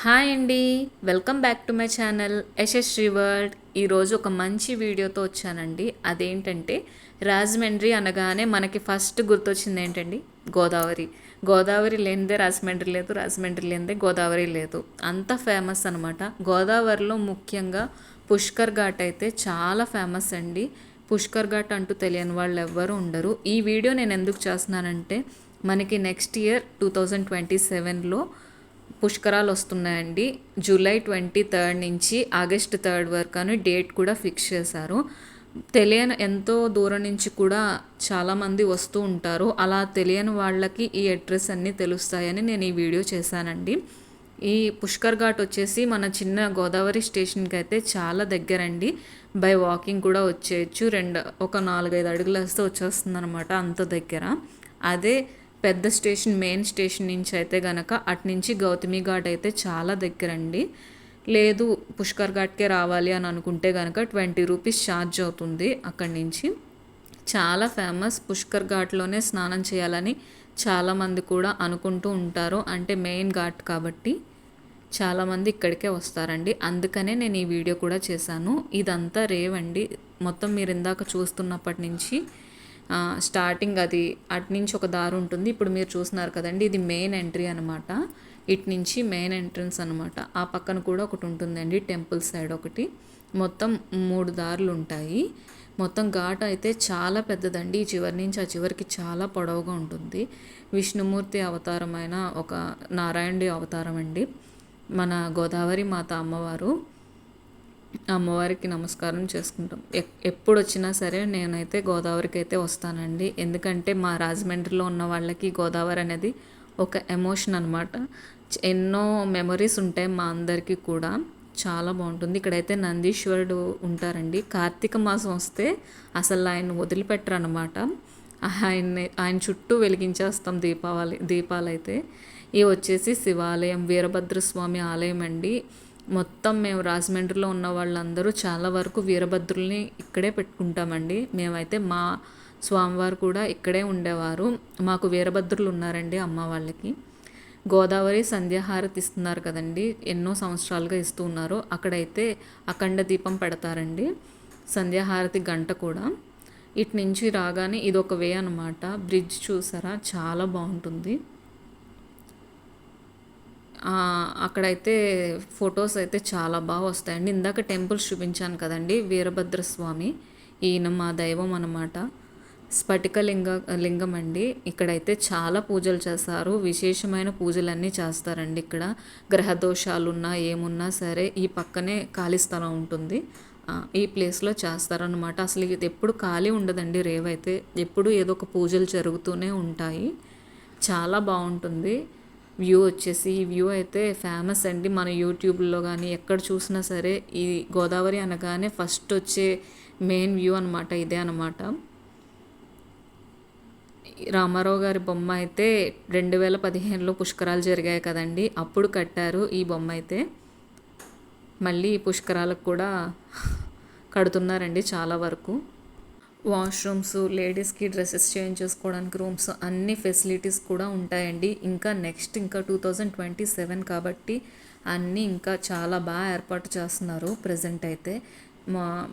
Hi అండి, welcome back to my channel Yashasvi world. ఈరోజు ఒక మంచి వీడియోతో వచ్చానండి. అదేంటంటే రాజమండ్రి అనగానే మనకి ఫస్ట్ గుర్తొచ్చింది ఏంటండి? గోదావరి. గోదావరి లేనిదే రాజమండ్రి లేదు, రాజమండ్రి లేనిదే గోదావరి లేదు. అంత ఫేమస్ అనమాట. గోదావరిలో ముఖ్యంగా పుష్కర్ ఘాట్ అయితే చాలా ఫేమస్ అండి. పుష్కర్ ఘాట్ అంటూ తెలియని వాళ్ళు ఎవ్వరూ ఉండరు. ఈ వీడియో నేను ఎందుకు చేస్తున్నానంటే మనకి నెక్స్ట్ ఇయర్ 2027లో పుష్కరాలు వస్తున్నాయండి. జూలై 23 నుంచి ఆగస్ట్ 3 వరకు అని డేట్ కూడా ఫిక్స్ చేశారు. తెలియని ఎంతో దూరం నుంచి కూడా చాలామంది వస్తూ ఉంటారు. అలా తెలియని వాళ్ళకి ఈ అడ్రస్ అన్నీ తెలుస్తాయని నేను ఈ వీడియో చేశానండి. ఈ పుష్కర్ ఘాట్ వచ్చేసి మన చిన్న గోదావరి స్టేషన్కి అయితే చాలా దగ్గరండి. బై వాకింగ్ కూడా వచ్చేయచ్చు. ఒక 4-5 అడుగులు వేస్తే వచ్చేస్తుంది అనమాట, అంత దగ్గర. అదే పెద్ద స్టేషన్, మెయిన్ స్టేషన్ నుంచి అయితే గనక అట్నుంచి గౌతమి ఘాట్ అయితే చాలా దగ్గరండి. లేదు పుష్కర్ ఘాట్కే రావాలి అని అనుకుంటే కనుక 20 రూపీస్ ఛార్జ్ అవుతుంది అక్కడి నుంచి. చాలా ఫేమస్. పుష్కర్ ఘాట్లోనే స్నానం చేయాలని చాలామంది కూడా అనుకుంటూ ఉంటారు. అంటే మెయిన్ ఘాట్ కాబట్టి చాలామంది ఇక్కడికే వస్తారండి. అందుకనే నేను ఈ వీడియో కూడా చేశాను. ఇదంతా రేవండి. మొత్తం మీరు ఇందాక చూస్తున్నప్పటి నుంచి స్టార్టింగ్ అది అట్నుంచి ఒక దారి ఉంటుంది. ఇప్పుడు మీరు చూస్తున్నారు కదండి, ఇది మెయిన్ ఎంట్రీ అనమాట. ఇటు నుంచి మెయిన్ ఎంట్రన్స్ అనమాట. ఆ పక్కన కూడా ఒకటి ఉంటుందండి, టెంపుల్ సైడ్ ఒకటి. మొత్తం 3 దారులు ఉంటాయి. మొత్తం ఘాట్ అయితే చాలా పెద్దదండి. ఈ చివరి నుంచి ఆ చివరికి చాలా పొడవుగా ఉంటుంది. విష్ణుమూర్తి అవతారమైన ఒక నారాయణుడి అవతారం అండి. మన గోదావరి మాత అమ్మవారికి నమస్కారం చేసుకుంటాం. ఎప్పుడు వచ్చినా సరే నేనైతే గోదావరికి అయితే వస్తానండి. ఎందుకంటే మా రాజమండ్రిలో ఉన్న వాళ్ళకి గోదావరి అనేది ఒక ఎమోషన్ అనమాట. ఎన్నో మెమరీస్ ఉంటాయి మా అందరికీ కూడా. చాలా బాగుంటుంది. ఇక్కడైతే నందీశ్వరుడు ఉంటారండి. కార్తీక మాసం వస్తే అసలు ఆయన వదిలిపెట్టరు అనమాట. ఆయన చుట్టూ వెలిగించేస్తాం దీపాలైతే. ఇవి వచ్చేసి శివాలయం, వీరభద్రస్వామి ఆలయం అండి. మొత్తం మేము రాజమండ్రిలో ఉన్న వాళ్ళందరూ చాలా వరకు వీరభద్రుల్ని ఇక్కడే పెట్టుకుంటామండి. మేమైతే మా స్వామివారు కూడా ఇక్కడే ఉండేవారు. మాకు వీరభద్రులు ఉన్నారండి అమ్మ వాళ్ళకి. గోదావరి సంధ్యాహారతి ఇస్తున్నారు కదండి, ఎన్నో సంవత్సరాలుగా ఇస్తూ ఉన్నారు. అక్కడైతే అఖండ దీపం పెడతారండి. సంధ్యాహారతి గంట కూడా. ఇటు నుంచి రాగానే ఇది ఒక వే అనమాట. బ్రిడ్జ్ చూసారా, చాలా బాగుంటుంది. అక్కడైతే ఫొటోస్ అయితే చాలా బాగా వస్తాయండి. ఇందాక టెంపుల్స్ చూపించాను కదండి, వీరభద్రస్వామి ఈయన మా దైవం అన్నమాట. స్ఫటిక లింగం అండి. ఇక్కడైతే చాలా పూజలు చేస్తారు. విశేషమైన పూజలన్నీ చేస్తారండి ఇక్కడ. గ్రహ దోషాలున్నా ఏమున్నా సరే ఈ పక్కనే ఖాళీ స్థలం ఉంటుంది, ఈ ప్లేస్లో చేస్తారనమాట. అసలు ఇది ఎప్పుడు ఖాళీ ఉండదండి రేవైతే. ఎప్పుడు ఏదో ఒక పూజలు జరుగుతూనే ఉంటాయి. చాలా బాగుంటుంది. వ్యూ వచ్చేసి, ఈ వ్యూ అయితే ఫేమస్ అండి. మన యూట్యూబ్లో కానీ ఎక్కడ చూసినా సరే ఈ గోదావరి అనగానే ఫస్ట్ వచ్చే మెయిన్ వ్యూ అనమాట ఇదే అనమాట. రామారావు గారి బొమ్మ అయితే 2015లో పుష్కరాలు జరిగాయి కదండి, అప్పుడు కట్టారు ఈ బొమ్మ అయితే. మళ్ళీ ఈ పుష్కరాలకు కూడా కడుతున్నారండి చాలా వరకు. వాష్రూమ్స్, లేడీస్కి డ్రెస్సెస్ చేంజ్ చేసుకోవడానికి రూమ్స్, అన్ని ఫెసిలిటీస్ కూడా ఉంటాయండి. ఇంకా 2027 కాబట్టి అన్నీ ఇంకా చాలా బాగా ఏర్పాటు చేస్తున్నారు. ప్రజెంట్ అయితే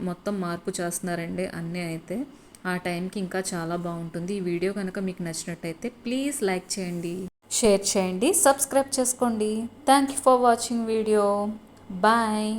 మొత్తం మార్పు చేస్తున్నారండి అన్నీ అయితే. ఆ టైంకి ఇంకా చాలా బాగుంటుంది. ఈ వీడియో కనుక మీకు నచ్చినట్టయితే ప్లీజ్ లైక్ చేయండి, షేర్ చేయండి, సబ్స్క్రైబ్ చేసుకోండి. Thank you for watching video. Bye.